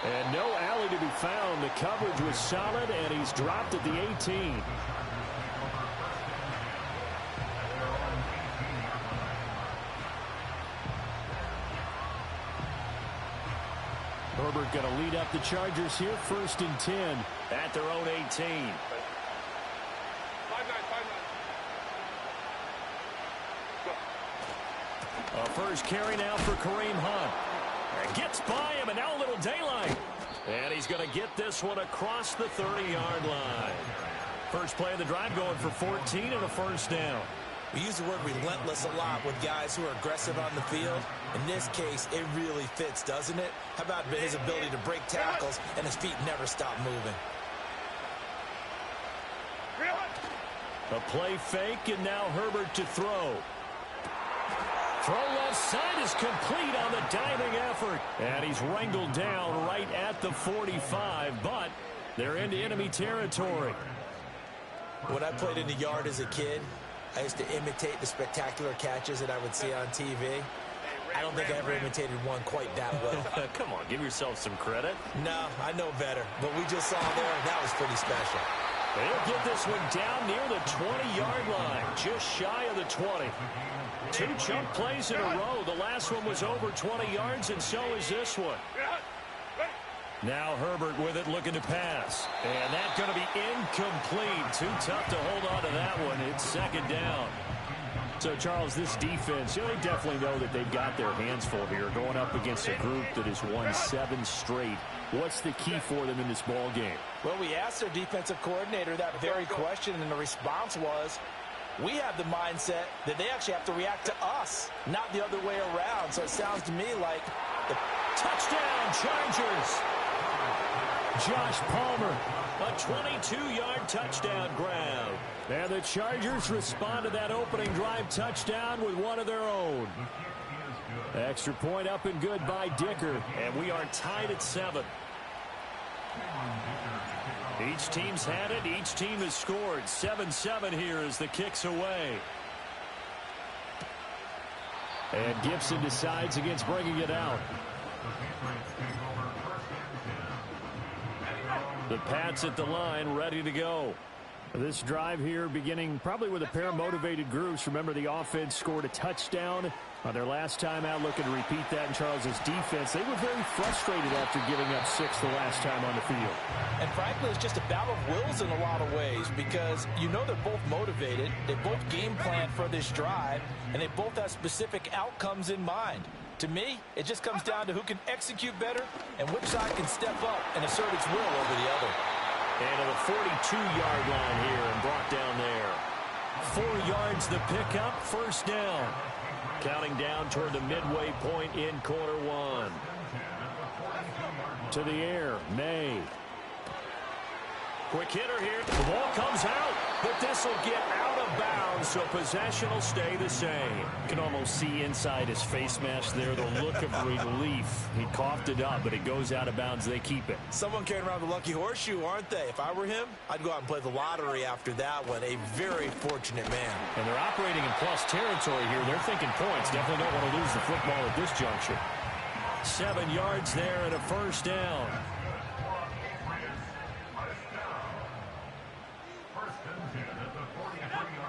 And no alley to be found. The coverage was solid, and he's dropped at the 18. Herbert going to lead up the Chargers here, 1st and 10 at their own 18. A first carry now for Kareem Hunt. And gets by him, and now a little daylight. And he's going to get this one across the 30-yard line. First play of the drive going for 14 and a first down. We use the word relentless a lot with guys who are aggressive on the field. In this case, it really fits, doesn't it? How about his ability to break tackles and his feet never stop moving? A play fake, and now Herbert to throw. Throw left side is complete on the diving effort. And he's wrangled down right at the 45, but they're into enemy territory. When I played in the yard as a kid, I used to imitate the spectacular catches that I would see on TV. I don't think I ever imitated one quite that well. Come on, give yourself some credit. No, I know better. What we just saw there, that was pretty special. They'll get this one down near the 20-yard line, just shy of the 20. 2 chunk plays in a row. The last one was over 20 yards, and so is this one. Now Herbert with it, looking to pass. And that's going to be incomplete. Too tough to hold on to that one. It's 2nd down. So, Charles, this defense, they definitely know that they've got their hands full here, going up against a group that has won 7 straight. What's the key for them in this ball game? Well, we asked their defensive coordinator that very question, and the response was, we have the mindset that they actually have to react to us, not the other way around. So it sounds to me like the touchdown Chargers. Josh Palmer, a 22-yard touchdown grab. And the Chargers respond to that opening drive touchdown with one of their own. Extra point up and good by Dicker. And we are tied at 7. Each team's had it. Each team has scored. 7-7 here as the kick's away. And Gibson decides against bringing it out. The Pats at the line, ready to go. This drive here beginning probably with a pair of motivated groups. Remember, the offense scored a touchdown on their last time out, looking to repeat that in Charles's defense. They were very frustrated after giving up 6 the last time on the field. And frankly, it's just a battle of wills in a lot of ways, because you know they're both motivated. They both game plan for this drive, and they both have specific outcomes in mind. To me, it just comes down to who can execute better and which side can step up and assert its will over the other. And to the 42-yard line here and brought down there. 4 yards the pickup, first down. Counting down toward the midway point in quarter 1. To the air, May. Quick hitter here. The ball comes out, but this will get out of bounds, so possession will stay the same. You can almost see inside his face mask there the look of relief. He coughed it up, but it goes out of bounds. They keep it. Someone carrying around the lucky horseshoe, aren't they? If I were him, I'd go out and play the lottery after that one. A very fortunate man. And they're operating in plus territory here. They're thinking points. Definitely don't want to lose the football at this juncture. 7 yards there and a first down.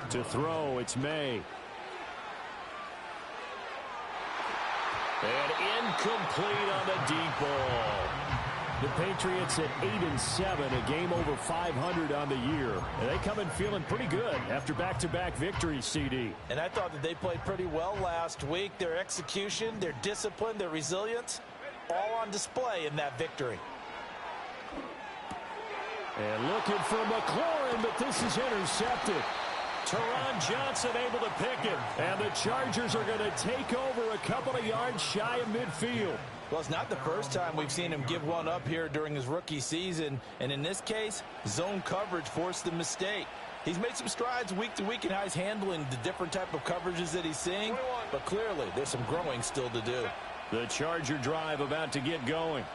To throw, it's May. And incomplete on the deep ball. The Patriots at 8-7, a game over 500 on the year. And they come in feeling pretty good after back-to-back victories, CD. And I thought that they played pretty well last week. Their execution, their discipline, their resilience, all on display in that victory. And looking for McLaurin, but this is intercepted. Teron Johnson able to pick it. And the Chargers are going to take over a couple of yards shy of midfield. Well, it's not the first time we've seen him give one up here during his rookie season. And in this case, zone coverage forced the mistake. He's made some strides week to week in how he's handling the different type of coverages that he's seeing. But clearly, there's some growing still to do. The Charger drive about to get going.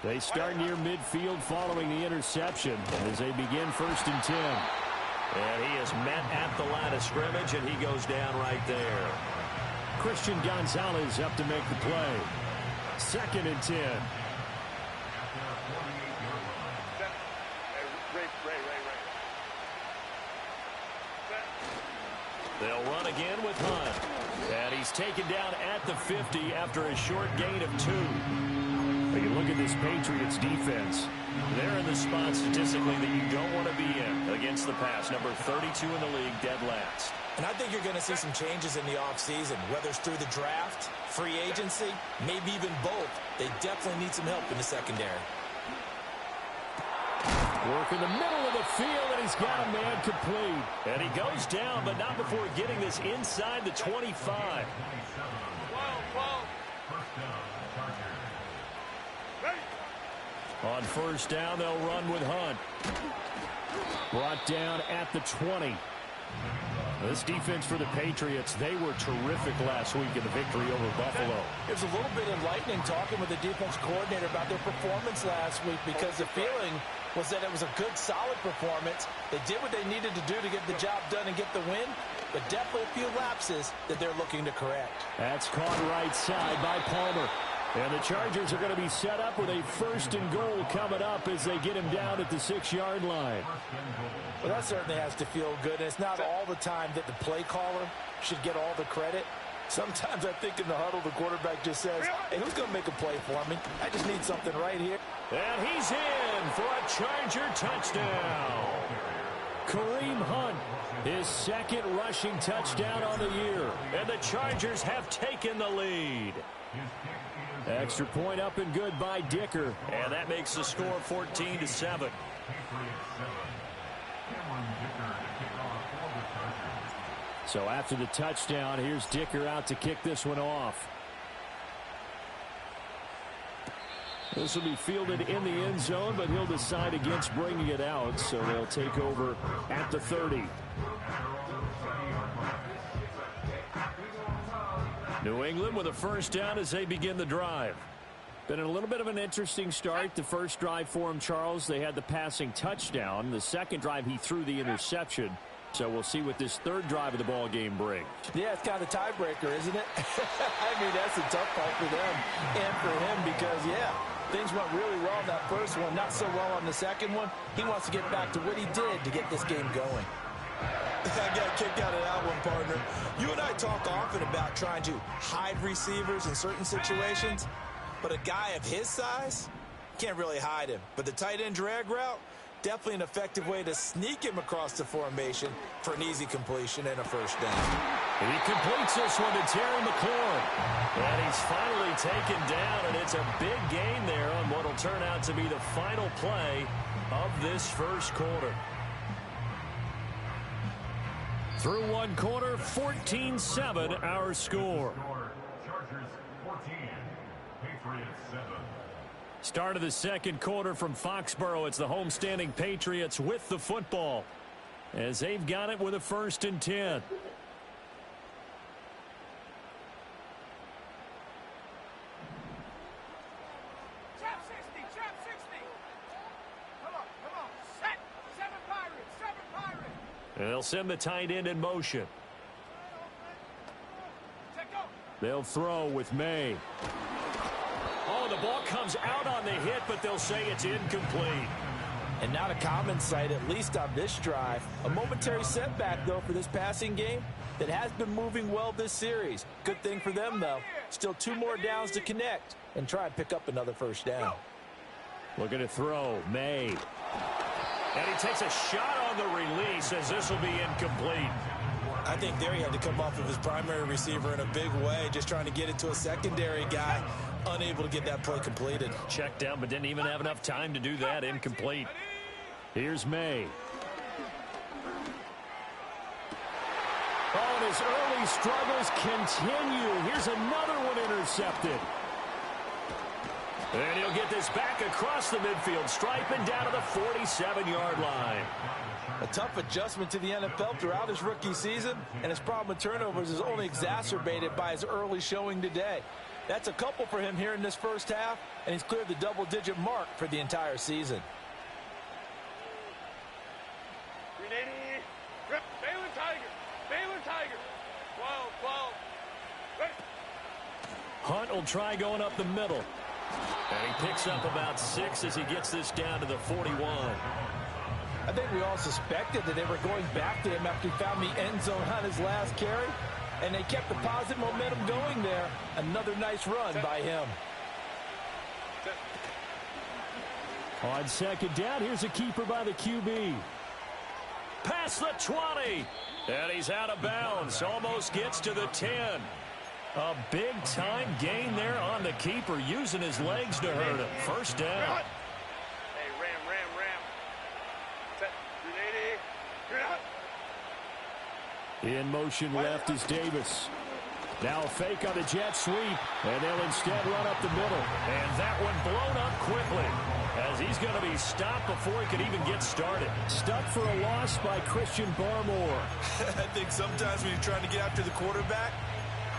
They start near midfield following the interception as they begin 1st and 10. And he is met at the line of scrimmage, and he goes down right there. Christian Gonzalez up to make the play. 2nd and 10. They'll run again with Hunt. And he's taken down at the 50 after a short gain of 2. When you look at this Patriots defense, they're in the spot statistically that you don't want to be in against the pass. Number 32 in the league, dead last. And I think you're going to see some changes in the offseason, whether it's through the draft, free agency, maybe even both. They definitely need some help in the secondary. Work in the middle of the field, and he's got a man complete. And he goes down, but not before getting this inside the 25. On first down, they'll run with Hunt. Brought down at the 20. This defense for the Patriots, they were terrific last week in the victory over Buffalo. It was a little bit enlightening talking with the defense coordinator about their performance last week because the feeling was that it was a good, solid performance. They did what they needed to do to get the job done and get the win, but definitely a few lapses that they're looking to correct. That's caught right side by Palmer. And the Chargers are going to be set up with a 1st and goal coming up as they get him down at the 6-yard line. Well, that certainly has to feel good. And it's not all the time that the play caller should get all the credit. Sometimes I think in the huddle, the quarterback just says, hey, who's going to make a play for me? I just need something right here. And he's in for a Charger touchdown. Kareem Hunt, his 2nd rushing touchdown on the year. And the Chargers have taken the lead. Extra point up and good by Dicker. And that makes the score 14-7. So after the touchdown, here's Dicker out to kick this one off. This will be fielded in the end zone, but he'll decide against bringing it out. So they'll take over at the 30. New England with a first down as they begin the drive. Been a little bit of an interesting start. The first drive for him, Charles, they had the passing touchdown. The second drive, he threw the interception. So we'll see what this third drive of the ball game brings. Yeah, it's kind of the tiebreaker, isn't it? I mean, that's a tough part for them and for him because, yeah, things went really well in that first one, not so well on the second one. He wants to get back to what he did to get this game going. I got kicked out of that one, partner. You and I talk often about trying to hide receivers in certain situations, but a guy of his size can't really hide him. But the tight end drag route, definitely an effective way to sneak him across the formation for an easy completion and a first down. He completes this one to Terry McLaurin. And he's finally taken down, and it's a big gain there on what will turn out to be the final play of this first quarter. Through one quarter, 14-7 our score. Chargers 14, Patriots 7. Start of the second quarter from Foxborough. It's the homestanding Patriots with the football as they've got it with a 1st and 10. And they'll send the tight end in motion. They'll throw with May. Oh, the ball comes out on the hit, but they'll say it's incomplete. And not a common sight, at least on this drive. A momentary setback, though, for this passing game that has been moving well this series. Good thing for them, though. Still 2 more downs to connect and try and pick up another first down. Looking to throw, May. And he takes a shot on the release as this will be incomplete. I think there he had to come off of his primary receiver in a big way, just trying to get it to a secondary guy, unable to get that play completed. Checked down, but didn't even have enough time to do that. Incomplete. Here's May. Oh, and his early struggles continue. Here's another one intercepted. And he'll get this back across the midfield stripe and down to the 47-yard line. A tough adjustment to the NFL throughout his rookie season, and his problem with turnovers is only exacerbated by his early showing today. That's a couple for him here in this first half, and he's cleared the double-digit mark for the entire season. Baylor Tiger. 12. Hunt will try going up the middle. And he picks up about 6 as he gets this down to the 41. I think we all suspected that they were going back to him after he found the end zone on his last carry, and they kept the positive momentum going there. Another nice run by him. On second down, here's a keeper by the QB. Past the 20, and he's out of bounds. Almost gets to the 10. A big-time gain there on the keeper, using his legs to hurt him. First down. Hey, ram. Set. 380. In motion left is Davis. Now a fake on the jet sweep, and they'll instead run up the middle. And that one blown up quickly, as he's going to be stopped before he could even get started. Stuck for a loss by Christian Barmore. I think sometimes when you're trying to get after the quarterback,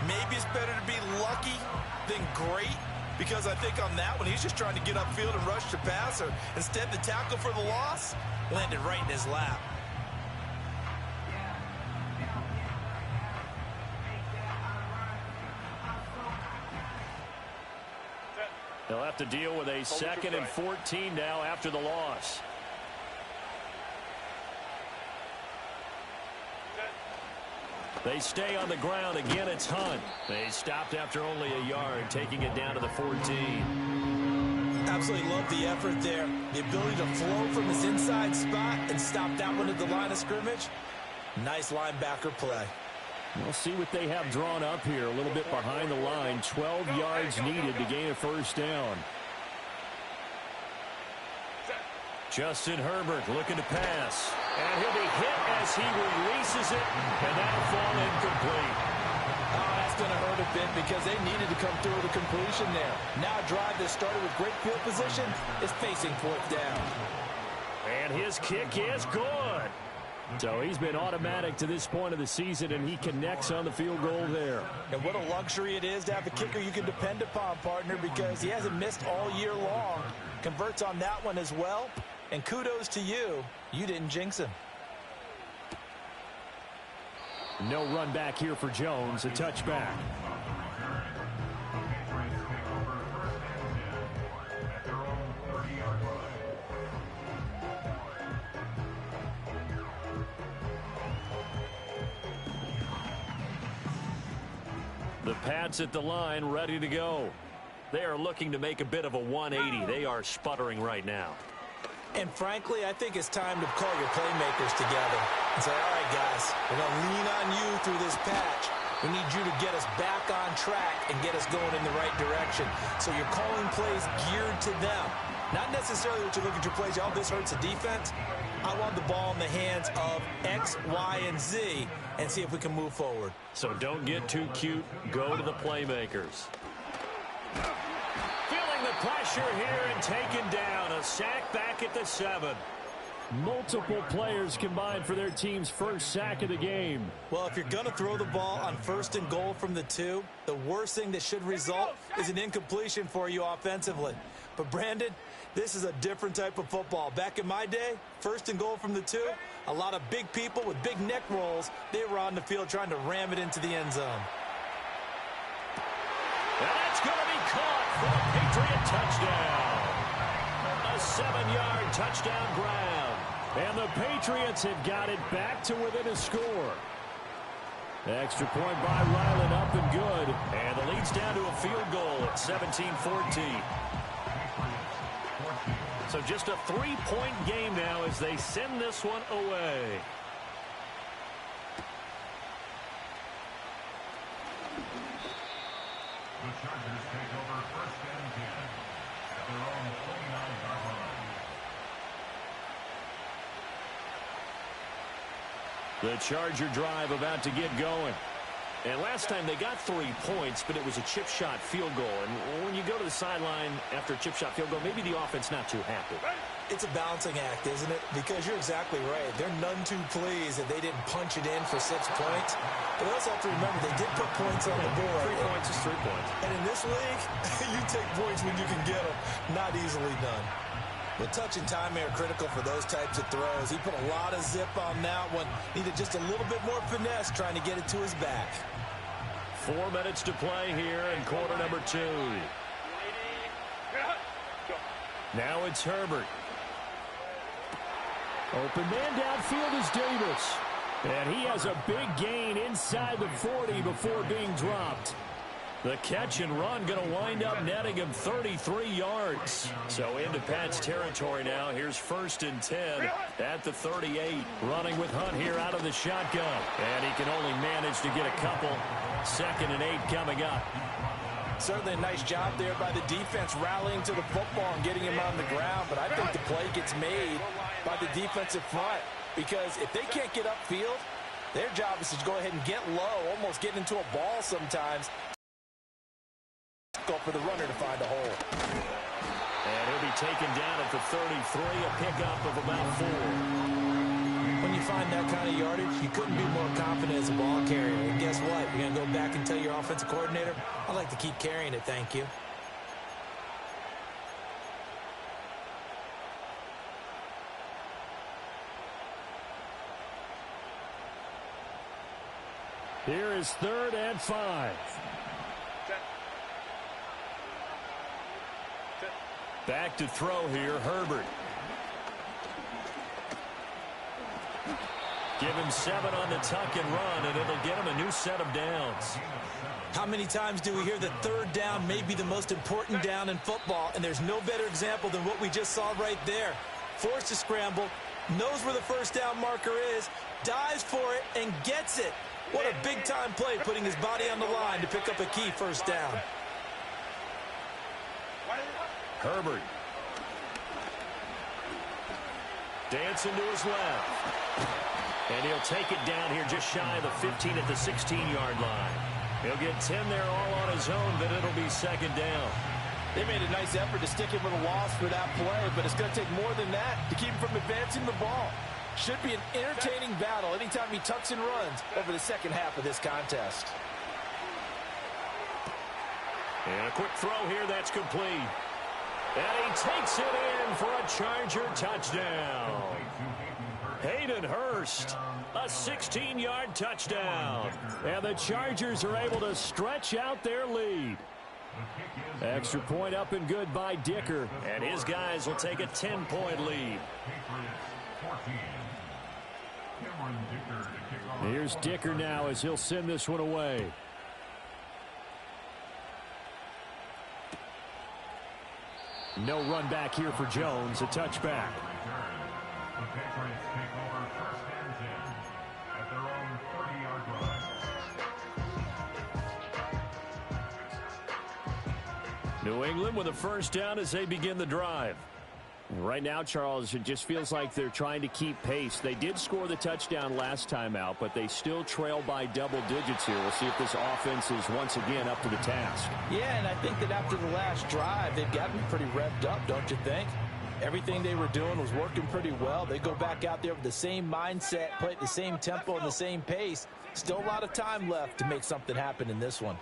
maybe it's better to be lucky than great, because I think on that one, he's just trying to get upfield and rush the passer. Instead, the tackle for the loss landed right in his lap. They'll have to deal with a second and 14 now after the loss. They stay on the ground. Again, it's Hunt. They stopped after only a yard, taking it down to the 14. Absolutely love the effort there. The ability to flow from his inside spot and stop that one at the line of scrimmage. Nice linebacker play. We'll see what they have drawn up here. A little bit behind the line. 12 yards needed to gain a first down. Justin Herbert looking to pass. And he'll be hit as he releases it. And that'll fall incomplete. Oh, that's going to hurt a bit because they needed to come through with a completion there. Now a drive that started with great field position is facing fourth down. And his kick is good. So he's been automatic to this point of the season, and he connects on the field goal there. And what a luxury it is to have a kicker you can depend upon, partner, because he hasn't missed all year long. Converts on that one as well. And kudos to you. You didn't jinx him. No run back here for Jones. A touchback. The Pats at the line, ready to go. They are looking to make a bit of a 180. They are sputtering right now. And frankly, I think it's time to call your playmakers together and say, all right, guys, we're going to lean on you through this patch. We need you to get us back on track and get us going in the right direction. So you're calling plays geared to them. Not necessarily what you look at your plays, oh, this hurts the defense. I want the ball in the hands of X, Y, and Z and see if we can move forward. So don't get too cute. Go to the playmakers. Feeling the pressure here and taken down. A sack back at the 7. Multiple players combined for their team's first sack of the game. Well, if you're going to throw the ball on 1st and goal from the 2, the worst thing that should result is an incompletion for you offensively. But, Brandon, this is a different type of football. Back in my day, 1st and goal from the 2, a lot of big people with big neck rolls, they were on the field trying to ram it into the end zone. And that's going to be caught for a Patriot touchdown. A 7-yard touchdown grab. And the Patriots have got it back to within a score. Extra point by Ryland, up and good. And the lead's down to a field goal at 17-14. So just a 3-point game now as they send this one away. The Chargers take over 1st and 10 at their own 49-yard line. The Charger drive about to get going. And last time they got 3 points, but it was a chip shot field goal. And when you go to the sideline after a chip shot field goal, maybe the offense not too happy. It's a balancing act, isn't it? Because you're exactly right. They're none too pleased that they didn't punch it in for 6 points. But we also have to remember they did put points on the board. 3 points is 3 points. And in this league, you take points when you can get them. Not easily done. The touch and time are critical for those types of throws. He put a lot of zip on that one. Needed just a little bit more finesse trying to get it to his back. 4 minutes to play here in quarter number 2. Now it's Herbert. Open man downfield is Davis. And he has a big gain inside the 40 before being dropped. The catch and run going to wind up netting him 33 yards. So into Pat's territory now. Here's 1st and 10 at the 38. Running with Hunt here out of the shotgun. And he can only manage to get a couple. 2nd and 8 coming up. Certainly a nice job there by the defense rallying to the football and getting him on the ground. But I think the play gets made by the defensive front. Because if they can't get upfield, their job is to go ahead and get low, almost get into a ball sometimes. Go for the runner to find a hole. And he'll be taken down at the 33, a pickup of about 4. When you find that kind of yardage, you couldn't be more confident as a ball carrier. And guess what? You're going to go back and tell your offensive coordinator, I'd like to keep carrying it, thank you. Here is 3rd and 5. Back to throw here, Herbert. Give him 7 on the tuck and run, and it'll get him a new set of downs. How many times do we hear that 3rd down may be the most important down in football, and there's no better example than what we just saw right there. Forced to scramble, knows where the 1st down marker is, dives for it, and gets it. What a big-time play, putting his body on the line to pick up a key 1st down. Herbert. Dancing to his left. And he'll take it down here just shy of the 15 at the 16-yard line. He'll get 10 there all on his own, but it'll be 2nd down. They made a nice effort to stick him with a loss for that play, but it's going to take more than that to keep him from advancing the ball. Should be an entertaining battle anytime he tucks and runs over the 2nd half of this contest. And a quick throw here, that's complete. And he takes it in for a Charger touchdown. Hayden Hurst, a 16-yard touchdown. And the Chargers are able to stretch out their lead. Extra point up and good by Dicker. And his guys will take a 10-point lead. Here's Dicker now as he'll send this one away. No run back here for Jones, a touchback. The Patriots take over 1st and 10 at their own 30-yard line. New England with a 1st down as they begin the drive. Right now, Charles, it just feels like they're trying to keep pace. They did score the touchdown last time out, but they still trail by double digits here. We'll see if this offense is once again up to the task. Yeah, and I think that after the last drive, they've gotten pretty revved up, don't you think? Everything they were doing was working pretty well. They go back out there with the same mindset, play at the same tempo and the same pace. Still a lot of time left to make something happen in this one.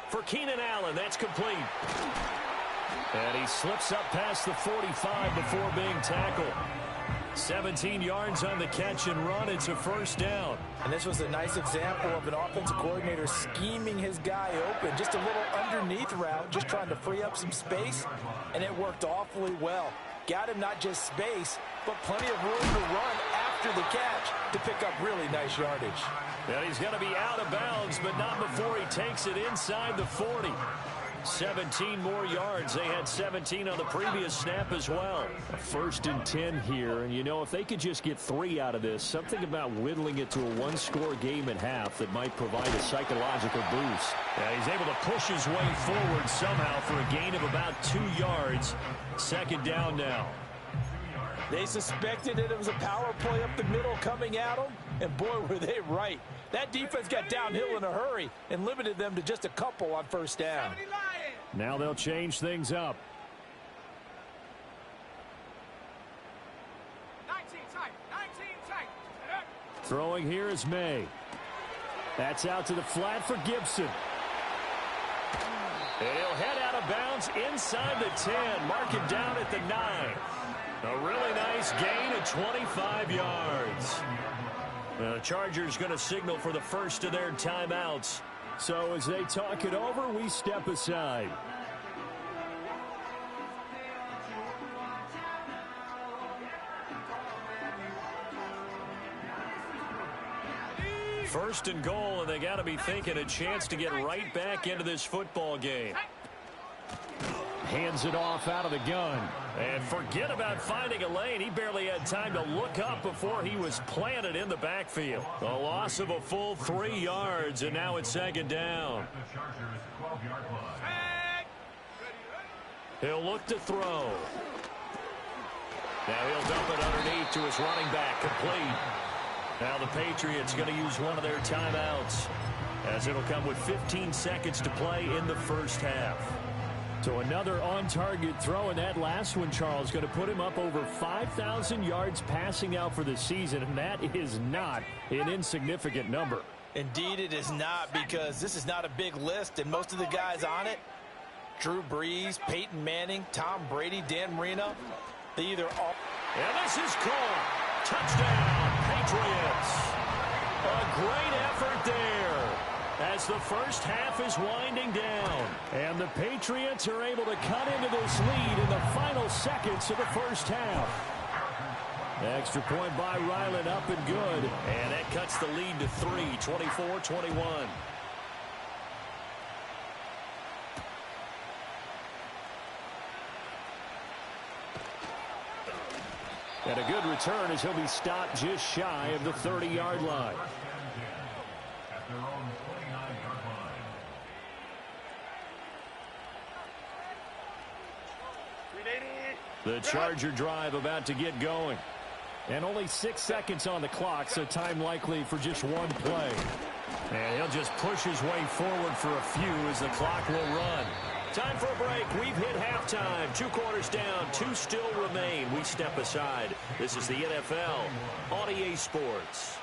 For Keenan Allen, that's complete. And he slips up past the 45 before being tackled. 17 yards on the catch and run. It's a 1st down. And this was a nice example of an offensive coordinator scheming his guy open. Just a little underneath route, just trying to free up some space. And it worked awfully well. Got him not just space, but plenty of room to run after the catch to pick up really nice yardage. And he's going to be out of bounds, but not before he takes it inside the 40. 17 more yards. They had 17 on the previous snap as well. A 1st and 10 here, and you know, if they could just get 3 out of this, something about whittling it to a 1-score game at half that might provide a psychological boost. And he's able to push his way forward somehow for a gain of about 2 yards. 2nd down now. They suspected that it was a power play up the middle coming at them, and boy, were they right. That defense got downhill in a hurry and limited them to just a couple on 1st down. Now they'll change things up. 19 tight. Throwing here is May. That's out to the flat for Gibson. And he'll head out of bounds inside the 10. Mark him down at the 9. A really nice gain of 25 yards. The Chargers going to signal for the first of their timeouts. So as they talk it over, we step aside. First and goal, and they got to be thinking a chance to get right back into this football game. Hands it off out of the gun. And forget about finding a lane. He barely had time to look up before he was planted in the backfield. A loss of a full 3 yards, and now it's second down. He'll look to throw. Now he'll dump it underneath to his running back, complete. Now the Patriots going to use one of their timeouts, as it'll come with 15 seconds to play in the first half. So another on-target throw, and that last one, Charles, going to put him up over 5,000 yards passing out for the season, and that is not an insignificant number. Indeed it is not, because this is not a big list, and most of the guys on it, Drew Brees, Peyton Manning, Tom Brady, Dan Marino, they either all... And this is caught. Touchdown, Patriots. A great effort there, as the first half is winding down. And the Patriots are able to cut into this lead in the final seconds of the first half. Extra point by Ryland, up and good. And that cuts the lead to 3, 24-21. And a good return as he'll be stopped just shy of the 30-yard line. The Charger drive about to get going. And only 6 seconds on the clock, so time likely for just one play. And he'll just push his way forward for a few as the clock will run. Time for a break. We've hit halftime. 2 quarters down. 2 still remain. We step aside. This is the NFL on EA Sports.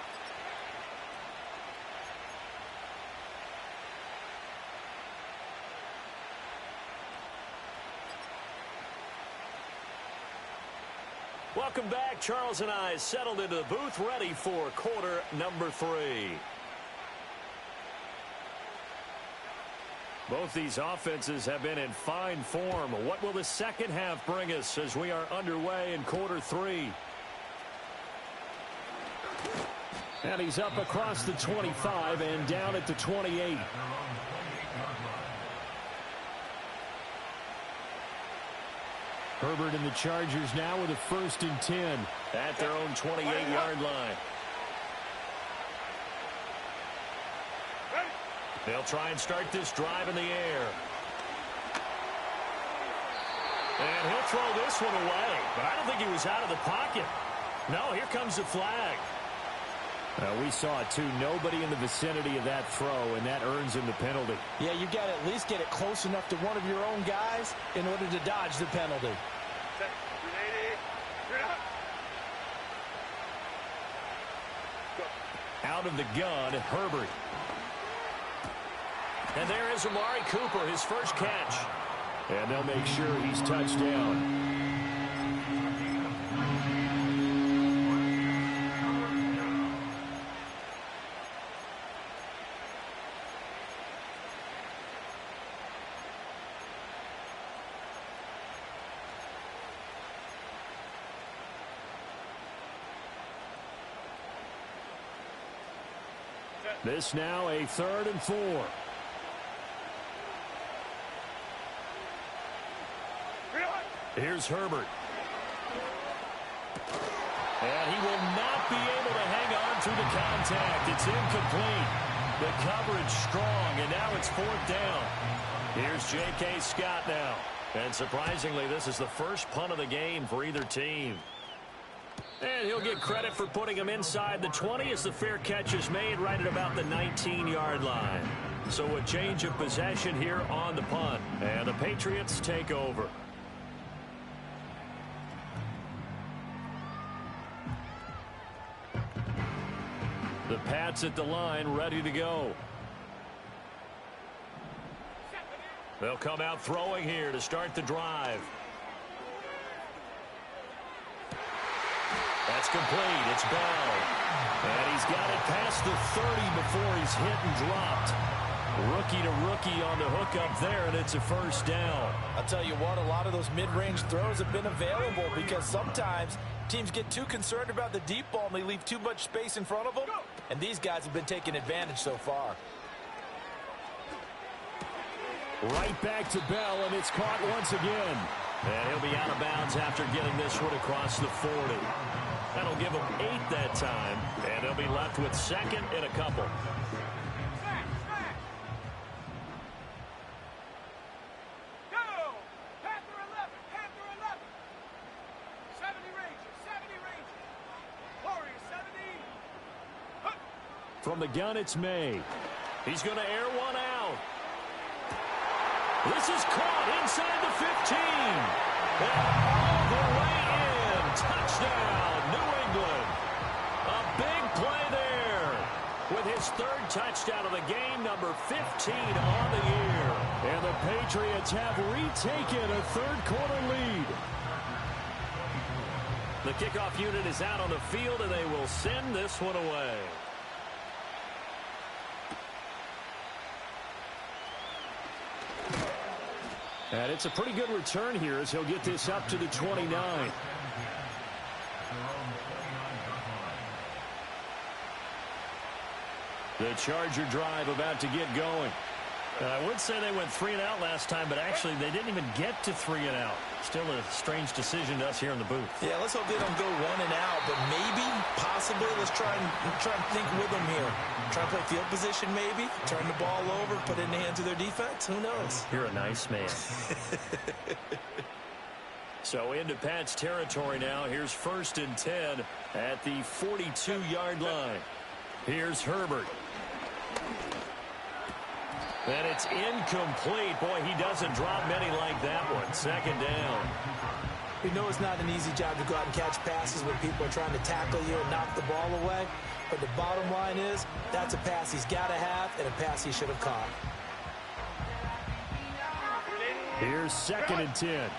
Welcome back. Charles and I settled into the booth, ready for quarter number 3. Both these offenses have been in fine form. What will the second half bring us as we are underway in quarter 3? And he's up across the 25 and down at the 28. Herbert and the Chargers now with a 1st and 10. At their own 28-yard line. They'll try and start this drive in the air. And he'll throw this one away. But I don't think he was out of the pocket. No, here comes the flag. We saw it too. Nobody in the vicinity of that throw, and that earns him the penalty. Yeah, you got to at least get it close enough to one of your own guys in order to dodge the penalty. Out of the gun, Herbert. And there is Amari Cooper, his first catch. And they'll make sure he's touched down. This now a 3rd and 4. Here's Herbert. And he will not be able to hang on through the contact. It's incomplete. The coverage strong, and now it's 4th down. Here's J.K. Scott now. And surprisingly, this is the first punt of the game for either team. And he'll get credit for putting him inside the 20 as the fair catch is made right at about the 19-yard line. So a change of possession here on the punt. And the Patriots take over. The Pats at the line, ready to go. They'll come out throwing here to start the drive. That's complete. It's Bell. And he's got it past the 30 before he's hit and dropped. Rookie to rookie on the hook up there, and it's a first down. I'll tell you what, a lot of those mid-range throws have been available because sometimes teams get too concerned about the deep ball and they leave too much space in front of them, and these guys have been taking advantage so far. Right back to Bell, and it's caught once again. And he'll be out of bounds after getting this one across the 40. That'll give him 8 that time, and they'll be left with second and a couple. From the gun, it's May. He's going to air one out. This is caught inside the 15. And all the way in. Touchdown, New England. A big play there. With his third touchdown of the game, number 15 on the year. And the Patriots have retaken a third-quarter lead. The kickoff unit is out on the field, and they will send this one away. And it's a pretty good return here as he'll get this up to the 29. The Charger drive about to get going. I would say they went 3 and out last time, but actually they didn't even get to 3 and out. Still a strange decision to us here in the booth. Yeah, let's hope they don't go 1 and out, but maybe, possibly, let's try and think with them here. Try and play field position maybe, turn the ball over, put it in the hands of their defense. Who knows? You're a nice man. So into Pat's territory now. Here's 1st and 10 at the 42-yard line. Here's Herbert. And it's incomplete. Boy, he doesn't drop many like that one. 2nd down. We know it's not an easy job to go out and catch passes when people are trying to tackle you and knock the ball away. But the bottom line is, that's a pass he's got to have and a pass he should have caught. Here's 2nd and 10.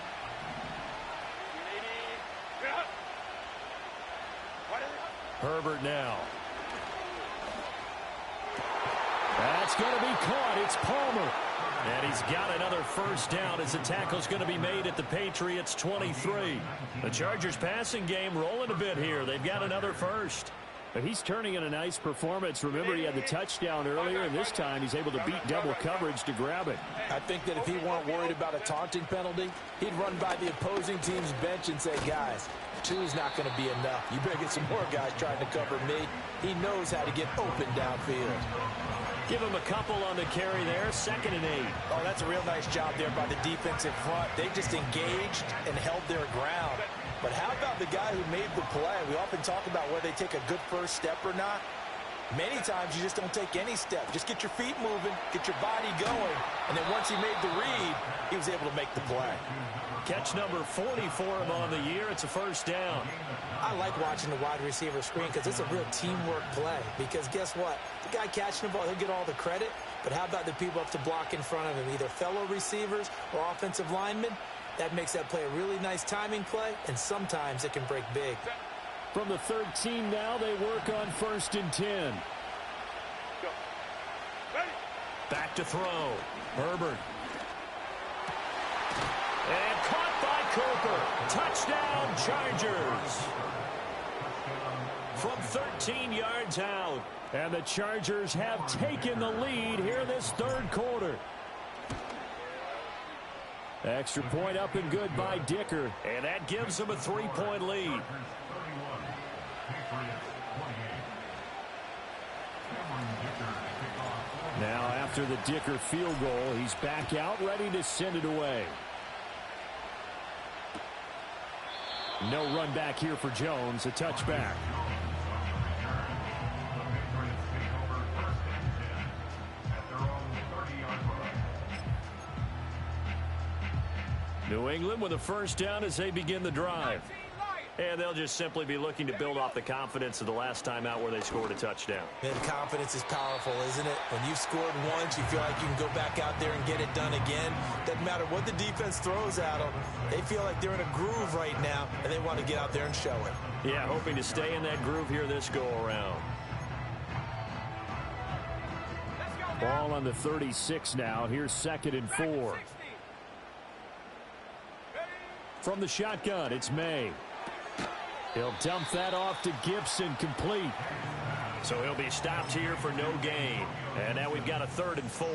Herbert now. That's going to be caught. It's Palmer. And he's got another first down as the tackle's going to be made at the Patriots' 23. The Chargers passing game rolling a bit here. They've got another first. But he's turning in a nice performance. Remember, he had the touchdown earlier, and this time he's able to beat double coverage to grab it. I think that if he weren't worried about a taunting penalty, he'd run by the opposing team's bench and say, guys, 2's not going to be enough. You better get some more guys trying to cover me. He knows how to get open downfield. Give him a couple on the carry there. 2nd and 8. Oh, that's a real nice job there by the defensive front. They just engaged and held their ground. But how about the guy who made the play? We often talk about whether they take a good first step or not. Many times you just don't take any step. Just get your feet moving, get your body going, and then once he made the read, he was able to make the play. Catch number 40 for him on the year. It's a first down. I like watching the wide receiver screen because it's a real teamwork play. Because guess what? The guy catching the ball, he'll get all the credit. But how about the people up to block in front of him, either fellow receivers or offensive linemen? That makes that play a really nice timing play, and sometimes it can break big. From the 13 now, they work on 1st and 10. Back to throw. Herbert. And caught by Cooper. Touchdown, Chargers. From 13 yards out. And the Chargers have taken the lead here this third quarter. Extra point up and good by Dicker. And that gives them a 3-point lead. Now after the Dicker field goal, he's back out ready to send it away. No run back here for Jones. A touchback. New England with a first down as they begin the drive. And they'll just simply be looking to build off the confidence of the last time out where they scored a touchdown. Man, confidence is powerful, isn't it? When you've scored once, you feel like you can go back out there and get it done again. Doesn't matter what the defense throws at them. They feel like they're in a groove right now, and they want to get out there and show it. Yeah, hoping to stay in that groove here this go-around. Ball on the 36 now. Here's 2nd and 4. From the shotgun, it's May. He'll dump that off to Gibson, complete. So he'll be stopped here for no gain. And now we've got a 3rd and 4.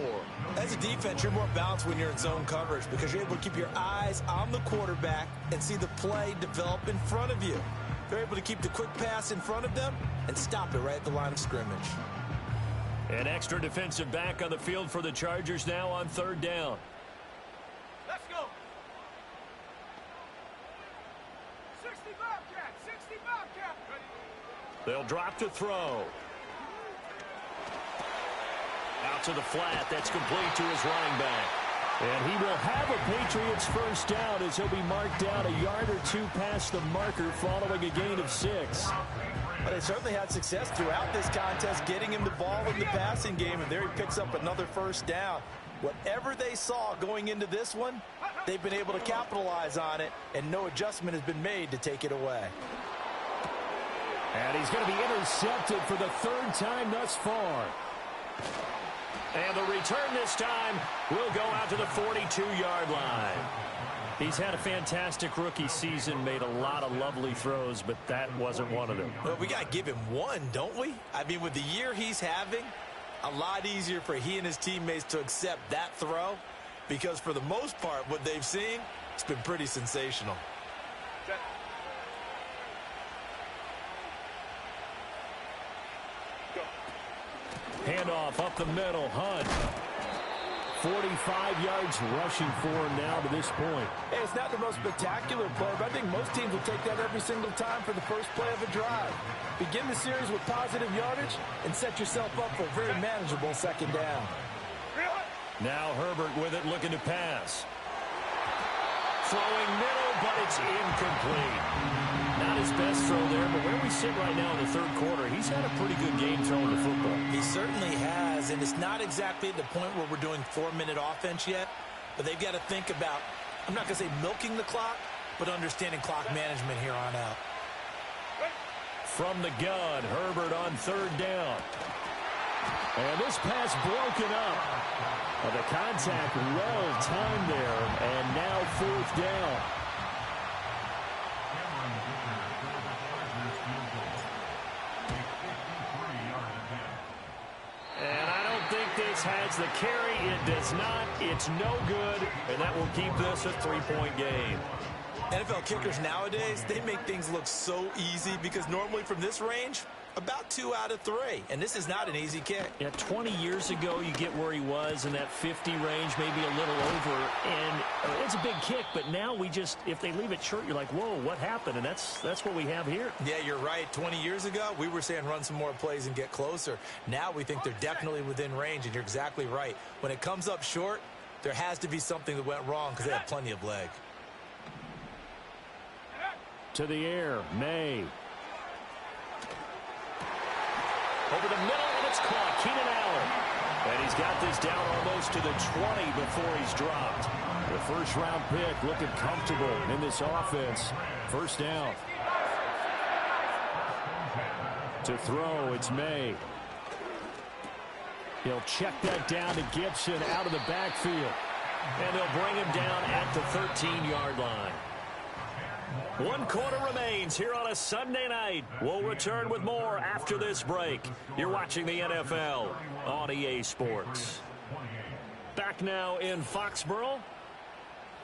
As a defense, you're more balanced when you're in zone coverage because you're able to keep your eyes on the quarterback and see the play develop in front of you. They're able to keep the quick pass in front of them and stop it right at the line of scrimmage. An extra defensive back on the field for the Chargers now on 3rd down. Let's go. 60 Bobcat, 60 Bobcat. They'll drop to throw. Out to the flat. That's complete to his running back. And he will have a Patriots first down as he'll be marked down a yard or 2 past the marker following a gain of 6. But they certainly had success throughout this contest getting him the ball in the passing game, and there he picks up another first down. Whatever they saw going into this one, they've been able to capitalize on it, and no adjustment has been made to take it away. And he's going to be intercepted for the 3rd time thus far. And the return this time will go out to the 42-yard line. He's had a fantastic rookie season, made a lot of lovely throws, but that wasn't one of them. Well, we got to give him one, don't we? I mean, with the year he's having, a lot easier for he and his teammates to accept that throw because for the most part, what they've seen, it's been pretty sensational. Handoff up the middle, Hunt. 45 yards rushing for him now to this point. Hey, it's not the most spectacular play, but I think most teams will take that every single time for the first play of a drive. Begin the series with positive yardage and set yourself up for a very manageable 2nd down. Now Herbert with it, looking to pass. Throwing middle, but it's incomplete. Not his best throw there, but where we sit right now in the 3rd quarter, he's had a pretty good game throwing the football. He certainly has, and it's not exactly the point where we're doing 4-minute offense yet, but they've got to think about, I'm not going to say milking the clock, but understanding clock management here on out. From the gun, Herbert on 3rd down. And this pass broken up. The contact well timed there, and now 4th down. And I don't think this has the carry. It does not. It's no good, and that will keep this a 3-point game. NFL kickers nowadays, they make things look so easy because normally from this range, about 2 out of 3. And this is not an easy kick. Yeah, 20 years ago, you get where he was in that 50 range, maybe a little over. And it's a big kick, but now we just, if they leave it short, you're like, whoa, what happened? And that's what we have here. Yeah, you're right. 20 years ago, we were saying run some more plays and get closer. Now we think they're definitely within range, and you're exactly right. When it comes up short, there has to be something that went wrong because they have plenty of leg. To the air, May. Over the middle, and it's caught. Keenan Allen. And he's got this down almost to the 20 before he's dropped. The 1st-round pick looking comfortable in this offense. 1st down. To throw, it's May. He'll check that down to Gibson out of the backfield. And they'll bring him down at the 13-yard line. 1 quarter remains here on a Sunday night. We'll return with more after this break. You're watching the NFL on EA Sports. Back now in Foxborough.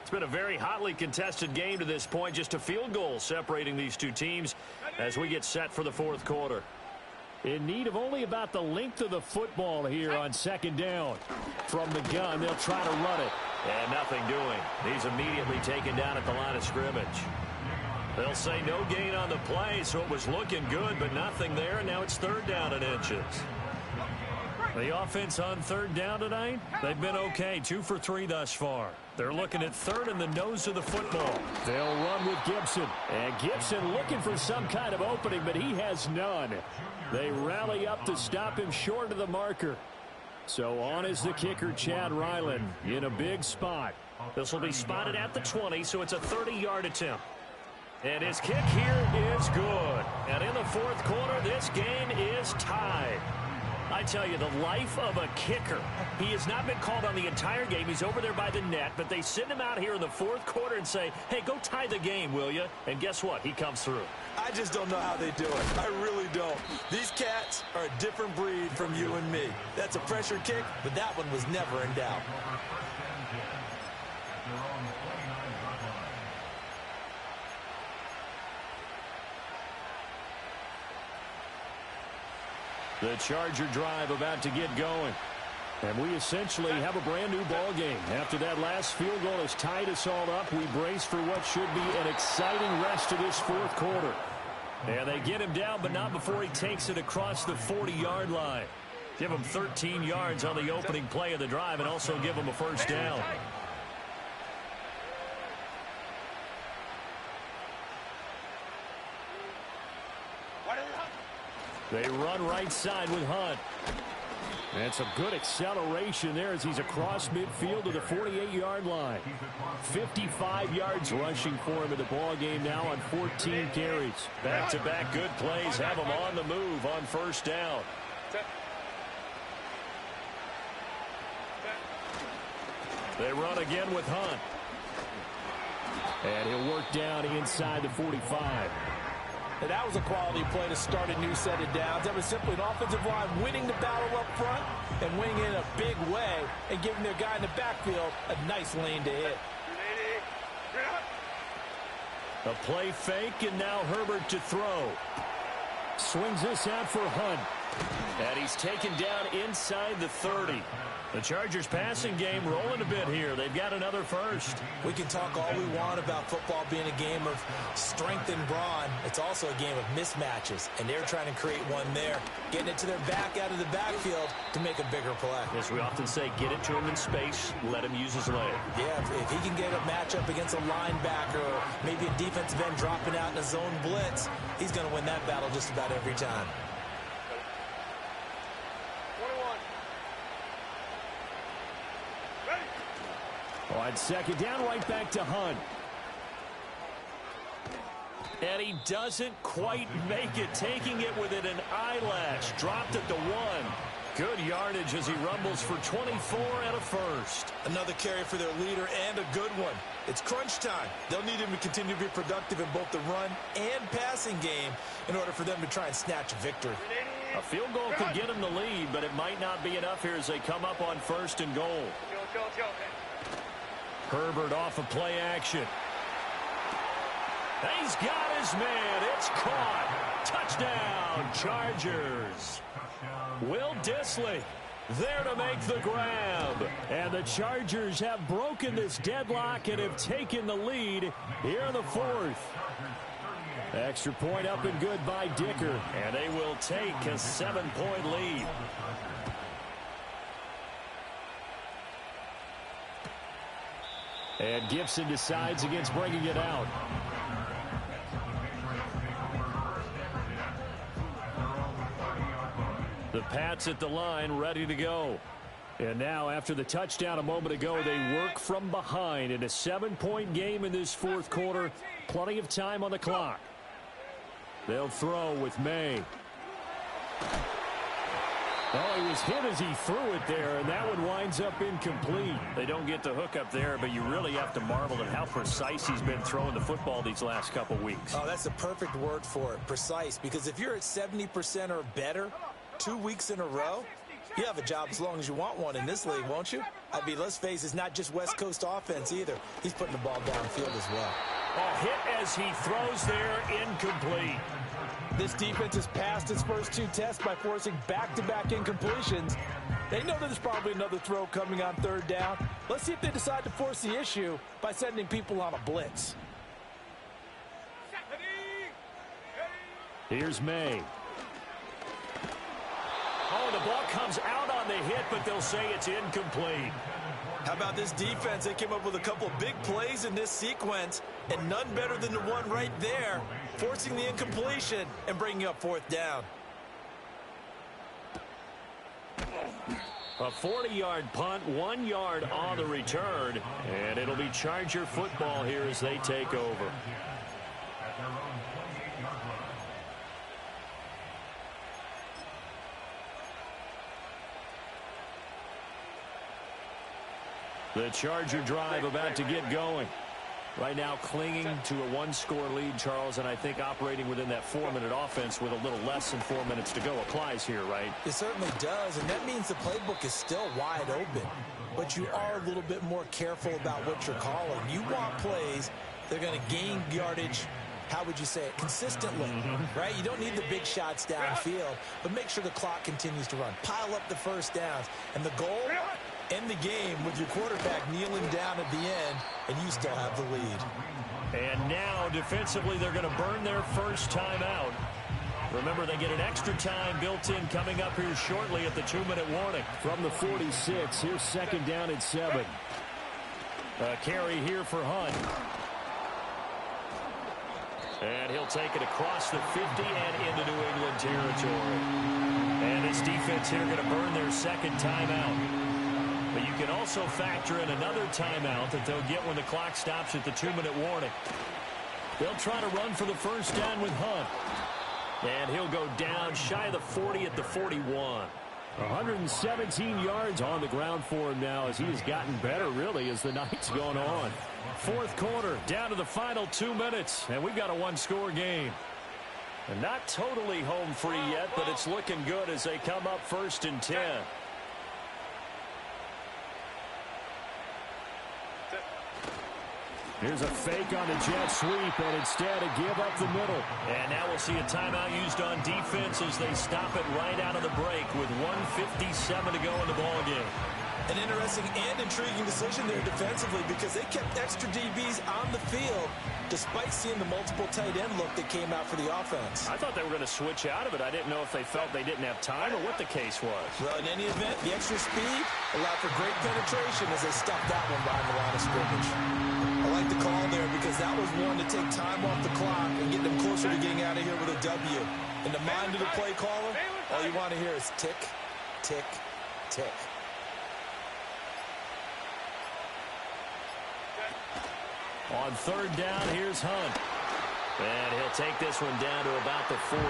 It's been a very hotly contested game to this point. Just a field goal separating these two teams as we get set for the 4th quarter. In need of only about the length of the football here on 2nd down. From the gun, they'll try to run it. And nothing doing. He's immediately taken down at the line of scrimmage. They'll say no gain on the play, so it was looking good, but nothing there, and now it's 3rd down and inches. The offense on 3rd down tonight, they've been okay, 2 for 3 thus far. They're looking at 3rd in the nose of the football. They'll run with Gibson, and Gibson looking for some kind of opening, but he has none. They rally up to stop him short of the marker. So on is the kicker, Chad Ryland, in a big spot. This will be spotted at the 20, so it's a 30-yard attempt. And his kick here is good. And in the 4th quarter, this game is tied. I tell you, the life of a kicker. He has not been called on the entire game. He's over there by the net, but they send him out here in the fourth quarter and say, hey, go tie the game, will you? And guess what? He comes through. I just don't know how they do it. I really don't. These cats are a different breed from you and me. That's a pressure kick, but that one was never in doubt. The Charger drive about to get going. And we essentially have a brand new ball game. After that last field goal has tied us all up, we brace for what should be an exciting rest of this fourth quarter. And they get him down, but not before he takes it across the 40-yard line. Give him 13 yards on the opening play of the drive and also give him a first down. They run right side with Hunt. And some good acceleration there as he's across midfield to the 48-yard line. 55 yards rushing for him in the ball game now on 14 carries. Back-to-back good plays have him on the move on first down. They run again with Hunt. And he'll work down inside the 45. And that was a quality play to start a new set of downs. That was simply an offensive line winning the battle up front and winning in a big way and giving their guy in the backfield a nice lane to hit. A play fake, and now Herbert to throw. Swings this out for Hunt. And he's taken down inside the 30. The Chargers passing game rolling a bit here. They've got another first. We can talk all we want about football being a game of strength and brawn. It's also a game of mismatches, and they're trying to create one there, getting it to their back out of the backfield to make a bigger play. As we often say, get it to him in space, let him use his leg. Yeah, if he can get a matchup against a linebacker or maybe a defensive end dropping out in a zone blitz, he's going to win that battle just about every time. On second down, right back to Hunt. And he doesn't quite make it, taking it within an eyelash. Dropped at the 1. Good yardage as he rumbles for 24 and a first. Another carry for their leader and a good one. It's crunch time. They'll need him to continue to be productive in both the run and passing game in order for them to try and snatch a victory. A field goal could get him the lead, but it might not be enough here as they come up on first and goal. Herbert off of play action. He's got his man. It's caught. Touchdown, Chargers. Will Dissly there to make the grab. And the Chargers have broken this deadlock and have taken the lead here in the fourth. Extra point up and good by Dicker. And they will take a 7-point lead. And Gibson decides against bringing it out. The Pats at the line, ready to go. And now, after the touchdown a moment ago, they work from behind in a 7-point game in this fourth quarter. Plenty of time on the clock. They'll throw with May. Well, he was hit as he threw it there, and that one winds up incomplete. They don't get the hook up there, but you really have to marvel at how precise he's been throwing the football these last couple weeks. Oh, that's the perfect word for it, precise, because if you're at 70% or better 2 weeks in a row, you have a job as long as you want one in this league, won't you? I mean, let's face it, it's not just West Coast offense either. He's putting the ball downfield as well. A hit as he throws there, incomplete. This defense has passed its first 2 tests by forcing back-to-back incompletions. They know there's probably another throw coming on third down. Let's see if they decide to force the issue by sending people on a blitz. Here's May. Oh, the ball comes out on the hit, but they'll say it's incomplete. How about this defense? They came up with a couple of big plays in this sequence, and none better than the one right there, forcing the incompletion and bringing up fourth down. A 40-yard punt, 1 yard on the return, and it'll be Charger football here as they take over. The Charger drive about to get going. Right now clinging to a one-score lead, Charles, and I think operating within that 4-minute offense with a little less than 4 minutes to go applies here, right? It certainly does, and that means the playbook is still wide open. But you are a little bit more careful about what you're calling. You want plays that are going to gain yardage, how would you say it, consistently, right? You don't need the big shots downfield, but make sure the clock continues to run. Pile up the first downs, and the goal, end the game with your quarterback kneeling down at the end, and you still have the lead. And now, defensively, they're going to burn their first timeout. Remember, they get an extra time built in coming up here shortly at the 2-minute warning. From the 46, here's second down and 7. A carry here for Hunt. And he'll take it across the 50 and into New England territory. And this defense here going to burn their second timeout. But you can also factor in another timeout that they'll get when the clock stops at the 2-minute warning. They'll try to run for the first down with Hunt. And he'll go down shy of the 40 at the 41. 117 yards on the ground for him now as he has gotten better, really, as the night's gone on. Fourth quarter, down to the final 2 minutes, and we've got a one-score game. And not totally home free yet, but it's looking good as they come up 1st and 10. Here's a fake on the jet sweep, and instead a give up the middle. And now we'll see a timeout used on defense as they stop it right out of the break with 1:57 to go in the ballgame. An interesting and intriguing decision there defensively because they kept extra DBs on the field despite seeing the multiple tight end look that came out for the offense. I thought they were going to switch out of it. I didn't know if they felt they didn't have time or what the case was. Well, in any event, the extra speed allowed for great penetration as they stuffed that one behind the line of scrimmage. I like the call there because that was one to take time off the clock and get them closer to getting out of here with a W. In the mind of the play caller, all you want to hear is tick, tick, tick. On third down, here's Hunt. And he'll take this one down to about the 40.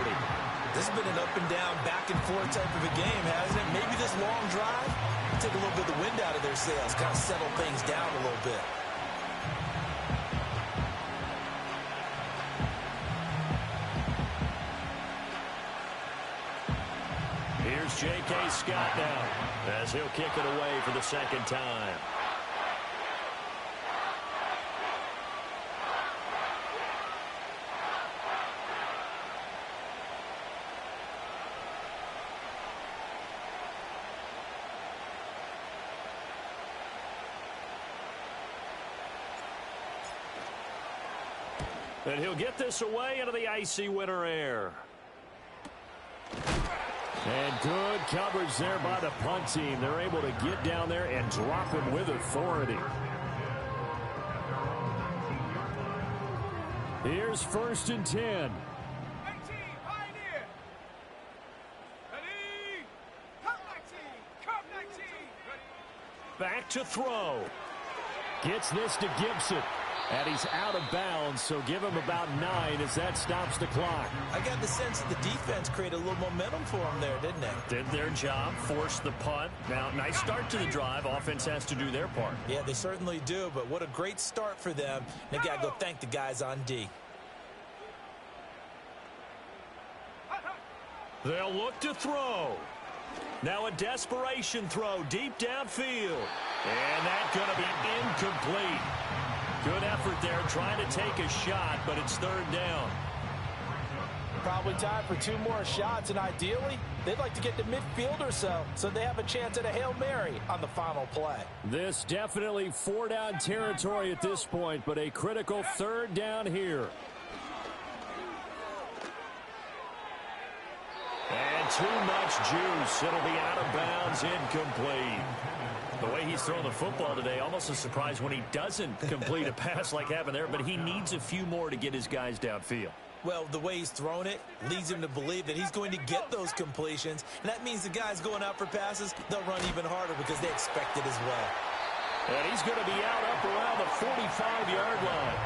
This has been an up and down, back and forth type of a game, hasn't it? Maybe this long drive will take a little bit of the wind out of their sails, kind of settle things down a little bit. Here's J.K. Scott now as he'll kick it away for the second time. And he'll get this away into the icy winter air. And good coverage there by the punt team. They're able to get down there and drop him with authority. Here's 1st and 10. 19, Pioneer. Ready? Come 19, come 19. Ready? Back to throw. Gets this to Gibson. And he's out of bounds, so give him about 9 as that stops the clock. I got the sense that the defense created a little momentum for him there, didn't they? Did their job, forced the punt. Now, nice start to the drive. Offense has to do their part. Yeah, they certainly do, but what a great start for them. They got to go thank the guys on D. They'll look to throw. Now a desperation throw deep downfield. And that's going to be incomplete. Good effort there trying to take a shot, but it's third down. Probably time for 2 more shots, and ideally, they'd like to get to midfield or so they have a chance at a Hail Mary on the final play. This definitely 4-down territory at this point, but a critical third down here. And too much juice. It'll be out of bounds, incomplete. The way he's throwing the football today, almost a surprise when he doesn't complete a pass like happened there, but he needs a few more to get his guys downfield. Well, the way he's thrown it leads him to believe that he's going to get those completions, and that means the guys going out for passes, they'll run even harder because they expect it as well. And he's going to be out up around the 45-yard line.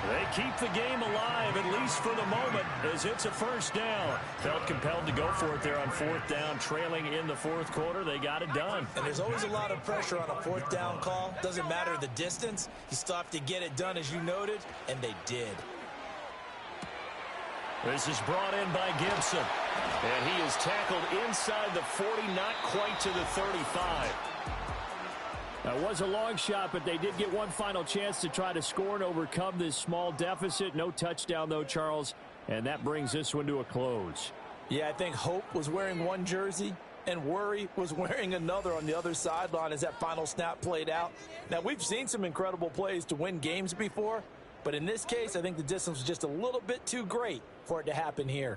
They keep the game alive, at least for the moment, as it's a first down. Felt compelled to go for it there on fourth down, trailing in the fourth quarter. They got it done. And there's always a lot of pressure on a fourth down call. Doesn't matter the distance. You still have to get it done, as you noted, and they did. This is brought in by Gibson. And he is tackled inside the 40, not quite to the 35. That was a long shot, but they did get one final chance to try to score and overcome this small deficit. No touchdown, though, Charles, and that brings this one to a close. Yeah, I think Hope was wearing one jersey and Worry was wearing another on the other sideline as that final snap played out. Now, we've seen some incredible plays to win games before, but in this case, I think the distance was just a little bit too great for it to happen here.